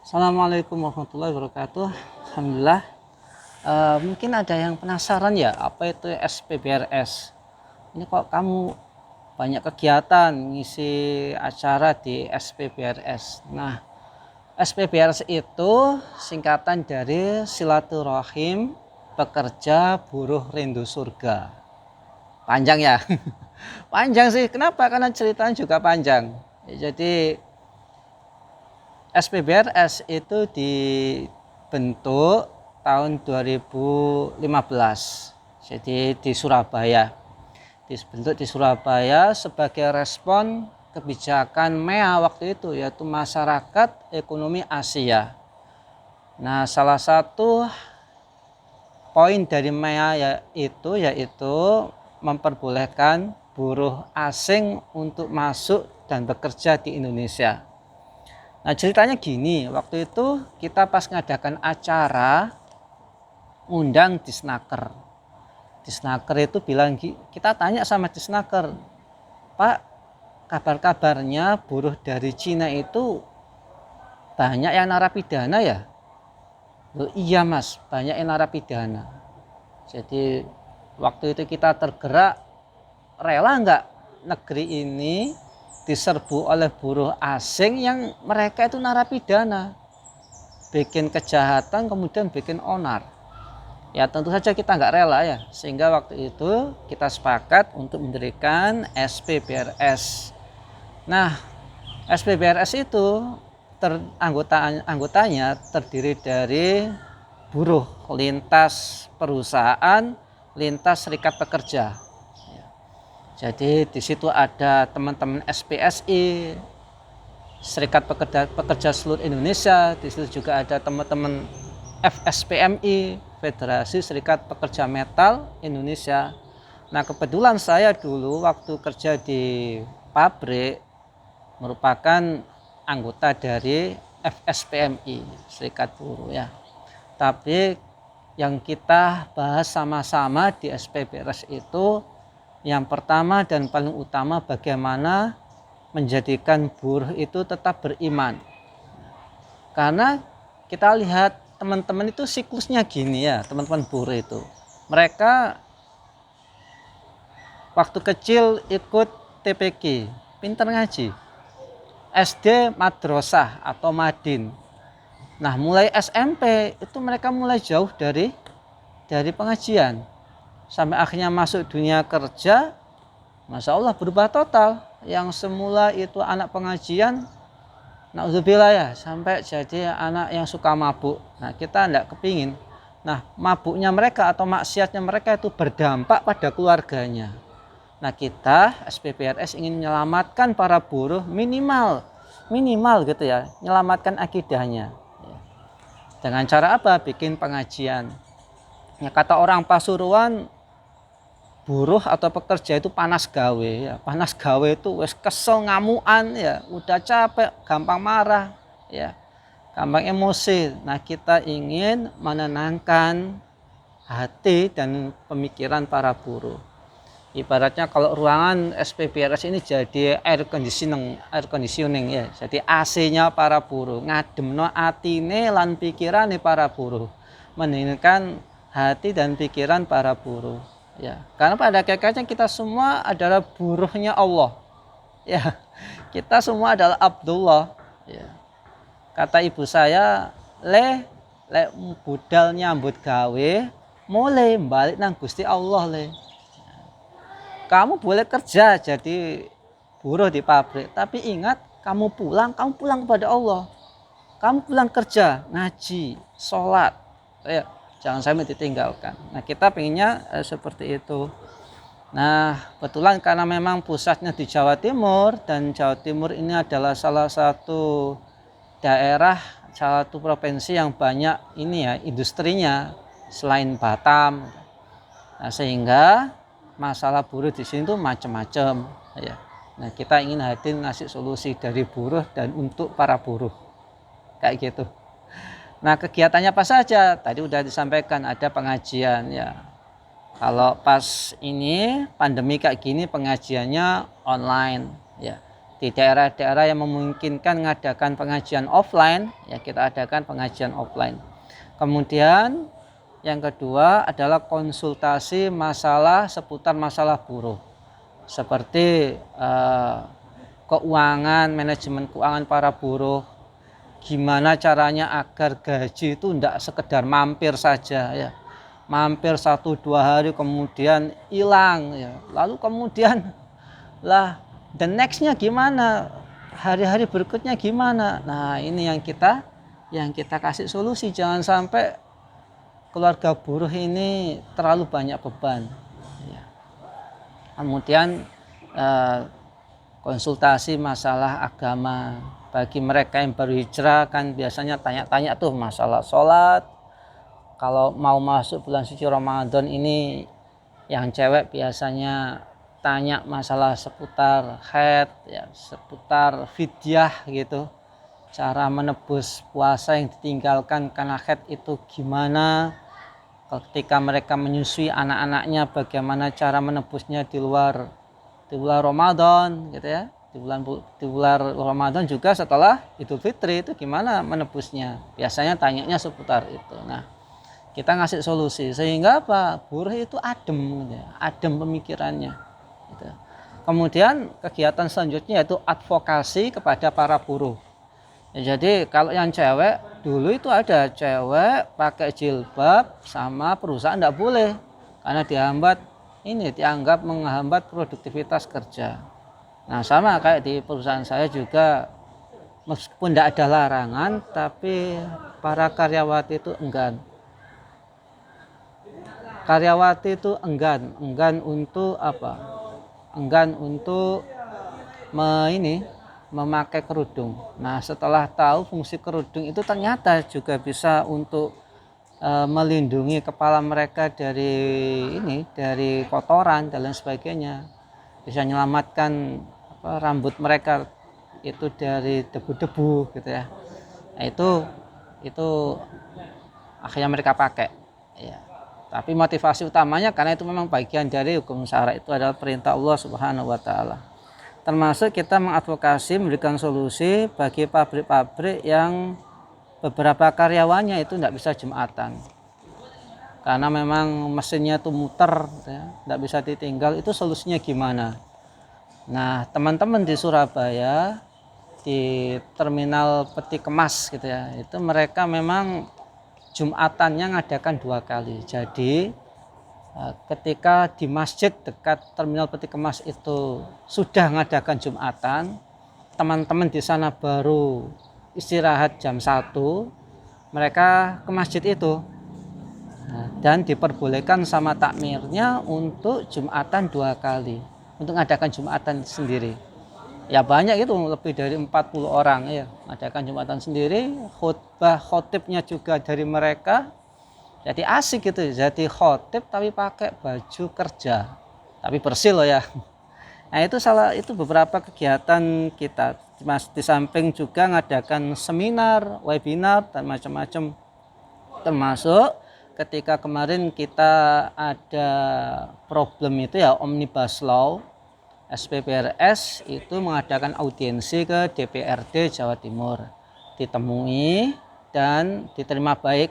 Assalamualaikum warahmatullahi wabarakatuh. Alhamdulillah. Mungkin ada yang penasaran ya, apa itu SPBRS? Ini kok kamu banyak kegiatan ngisi acara di SPBRS. Nah, SPBRS itu singkatan dari Silaturahim Pekerja Buruh Rindu Surga. Panjang ya? Panjang sih. Kenapa? Karena ceritanya juga panjang. Jadi SPBRS itu dibentuk tahun 2015. Jadi di Surabaya. Dibentuk di Surabaya sebagai respon kebijakan MEA waktu itu, yaitu Masyarakat Ekonomi Asia. Nah, salah satu poin dari MEA yaitu memperbolehkan buruh asing untuk masuk dan bekerja di Indonesia. Nah, ceritanya gini, waktu itu kita pas ngadakan acara undang Disnaker. Disnaker itu bilang, kita tanya sama Disnaker, Pak, kabar-kabarnya buruh dari Cina itu banyak yang narapidana ya? Loh, iya Mas, banyak yang narapidana. Jadi waktu itu kita tergerak, rela nggak negeri ini diserbu oleh buruh asing yang mereka itu narapidana, bikin kejahatan kemudian bikin onar. Ya tentu saja kita nggak rela ya, sehingga waktu itu kita sepakat untuk mendirikan SPBRS. Nah, SPBRS itu anggotanya terdiri dari buruh lintas perusahaan, lintas serikat pekerja. Jadi di situ ada teman-teman SPSI, Serikat Pekerja Seluruh Indonesia. Di situ juga ada teman-teman FSPMI, Federasi Serikat Pekerja Metal Indonesia. Nah, kebetulan saya dulu waktu kerja di pabrik merupakan anggota dari FSPMI, Serikat Buruh ya. Tapi yang kita bahas sama-sama di SPBRS itu, yang pertama dan paling utama bagaimana menjadikan buruh itu tetap beriman. Karena kita lihat teman-teman itu siklusnya gini ya, teman-teman buruh itu. Mereka waktu kecil ikut TPQ, pintar ngaji. SD madrasah atau madin. Nah, mulai SMP itu mereka mulai jauh dari pengajian. Sampai akhirnya masuk dunia kerja, Masya Allah berubah total. Yang semula itu anak pengajian, na'udzubillah ya, sampai jadi anak yang suka mabuk. Nah, kita tidak kepingin. Nah, mabuknya mereka atau maksiatnya mereka itu berdampak pada keluarganya. Nah, kita SPBRS ingin menyelamatkan para buruh minimal gitu ya, menyelamatkan akidahnya. Dengan cara apa? Bikin pengajian. Ya, kata orang Pasuruan, buruh atau pekerja itu panas gawe ya. Panas gawe itu wes kesel ngamuan ya, udah capek, gampang marah ya, gampang emosi. Nah, kita ingin menenangkan hati dan pemikiran para buruh. Ibaratnya kalau ruangan SPBRS ini jadi air conditioning ya, jadi AC-nya para buruh, ngademno atine lan pikirane para buruh, menenangkan hati dan pikiran para buruh. Ya, karena pada hakikatnya kita semua adalah buruhnya Allah. Ya, kita semua adalah Abdullah. Ya. Kata ibu saya, le budal nyambut gawe, mulai balik nang Gusti Allah le. Kamu boleh kerja jadi buruh di pabrik, tapi ingat kamu pulang kepada Allah. Kamu pulang kerja, ngaji, sholat. Ya, jangan sampai ditinggalkan. Nah, kita pengennya seperti itu. Nah, kebetulan karena memang pusatnya di Jawa Timur, dan Jawa Timur ini adalah salah satu daerah, salah satu provinsi yang banyak ini ya industrinya selain Batam. Nah, sehingga masalah buruh di sini tuh macam-macam ya. Nah, kita ingin hadir ngasih solusi dari buruh dan untuk para buruh. Kayak gitu. Nah, kegiatannya apa saja? Tadi udah disampaikan, ada pengajian ya. Kalau pas ini pandemi kayak gini pengajiannya online ya. Di daerah-daerah yang memungkinkan mengadakan pengajian offline, ya kita adakan pengajian offline. Kemudian yang kedua adalah konsultasi masalah seputar masalah buruh, seperti keuangan, manajemen keuangan para buruh, gimana caranya agar gaji itu tidak sekedar mampir saja, ya mampir 1-2 hari kemudian hilang, ya lalu kemudian lah the nextnya gimana, hari-hari berikutnya gimana. Nah ini yang kita kasih solusi, jangan sampai keluarga buruh ini terlalu banyak beban, ya. Kemudian konsultasi masalah agama bagi mereka yang baru hijrah, kan biasanya tanya-tanya tuh masalah sholat. Kalau mau masuk bulan suci Ramadan ini, yang cewek biasanya tanya masalah seputar haid, ya seputar fidyah gitu, cara menebus puasa yang ditinggalkan karena haid itu gimana, ketika mereka menyusui anak-anaknya bagaimana cara menebusnya di luar Ramadan gitu ya, di bulan Ramadan juga setelah Idul Fitri itu gimana menebusnya, biasanya tanyanya seputar itu. Nah kita ngasih solusi sehingga apa, buruh itu adem gitu ya, adem pemikirannya gitu. Kemudian kegiatan selanjutnya yaitu advokasi kepada para buruh, ya, jadi kalau yang cewek dulu itu ada cewek pakai jilbab sama perusahaan tidak boleh karena dianggap menghambat produktivitas kerja. Nah sama kayak di perusahaan saya juga, meskipun tidak ada larangan tapi para karyawati itu enggan untuk apa? Enggan untuk memakai kerudung. Nah, setelah tahu fungsi kerudung itu ternyata juga bisa untuk melindungi kepala mereka dari kotoran dan lain sebagainya. Bisa menyelamatkan rambut mereka itu dari debu-debu gitu ya. Nah, itu akhirnya mereka pakai, ya. Tapi motivasi utamanya karena itu memang bagian dari hukum syara, itu adalah perintah Allah Subhanahu wa taala. Termasuk kita mengadvokasi memberikan solusi bagi pabrik-pabrik yang beberapa karyawannya itu tidak bisa Jumatan. Karena memang mesinnya itu muter, ya, tidak bisa ditinggal, itu solusinya gimana? Nah, teman-teman di Surabaya di terminal peti kemas gitu ya, itu mereka memang Jumatannya ngadakan 2 kali. Jadi ketika di masjid dekat terminal peti kemas itu sudah ngadakan Jumatan, teman-teman di sana baru istirahat jam 1, mereka ke masjid itu. Nah, dan diperbolehkan sama takmirnya untuk Jumatan 2 kali, untuk ngadakan Jumatan sendiri. Ya banyak itu, lebih dari 40 orang ya mengadakan Jumatan sendiri, khotibnya juga dari mereka. Jadi asik gitu, jadi khotib tapi pakai baju kerja, tapi bersih loh ya. Nah itu beberapa kegiatan kita, di samping juga ngadakan seminar, webinar dan macam-macam. Termasuk ketika kemarin kita ada problem itu ya Omnibus Law, SPPRS itu mengadakan audiensi ke DPRD Jawa Timur, ditemui dan diterima baik,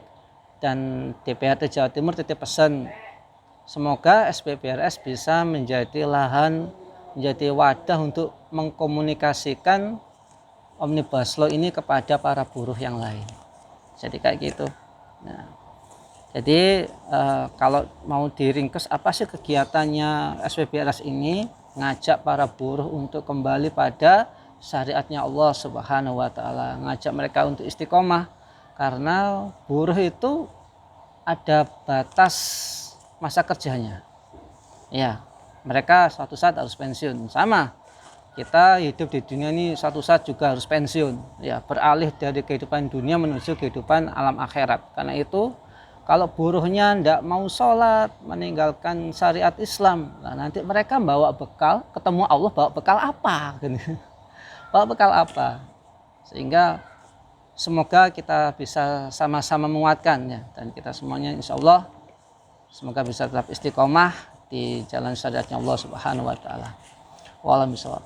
dan DPRD Jawa Timur titip pesan semoga SPPRS bisa menjadi wadah untuk mengkomunikasikan Omnibus Law ini kepada para buruh yang lain. Jadi kayak gitu. Nah, jadi kalau mau diringkas apa sih kegiatannya SPPRS ini, ngajak para buruh untuk kembali pada syariatnya Allah Subhanahu wa taala, ngajak mereka untuk istiqomah, karena buruh itu ada batas masa kerjanya. Ya, mereka suatu saat harus pensiun. Sama kita hidup di dunia ini suatu saat juga harus pensiun, ya, beralih dari kehidupan dunia menuju kehidupan alam akhirat. Karena itu kalau buruhnya tidak mau sholat, meninggalkan syariat Islam, nah nanti mereka bawa bekal, ketemu Allah bawa bekal apa? Bawa bekal apa? Sehingga semoga kita bisa sama-sama menguatkan ya, dan kita semuanya insya Allah semoga bisa tetap istiqomah di jalan syariatnya Allah Subhanahu wa taala. Wallahu a'lam bishawab.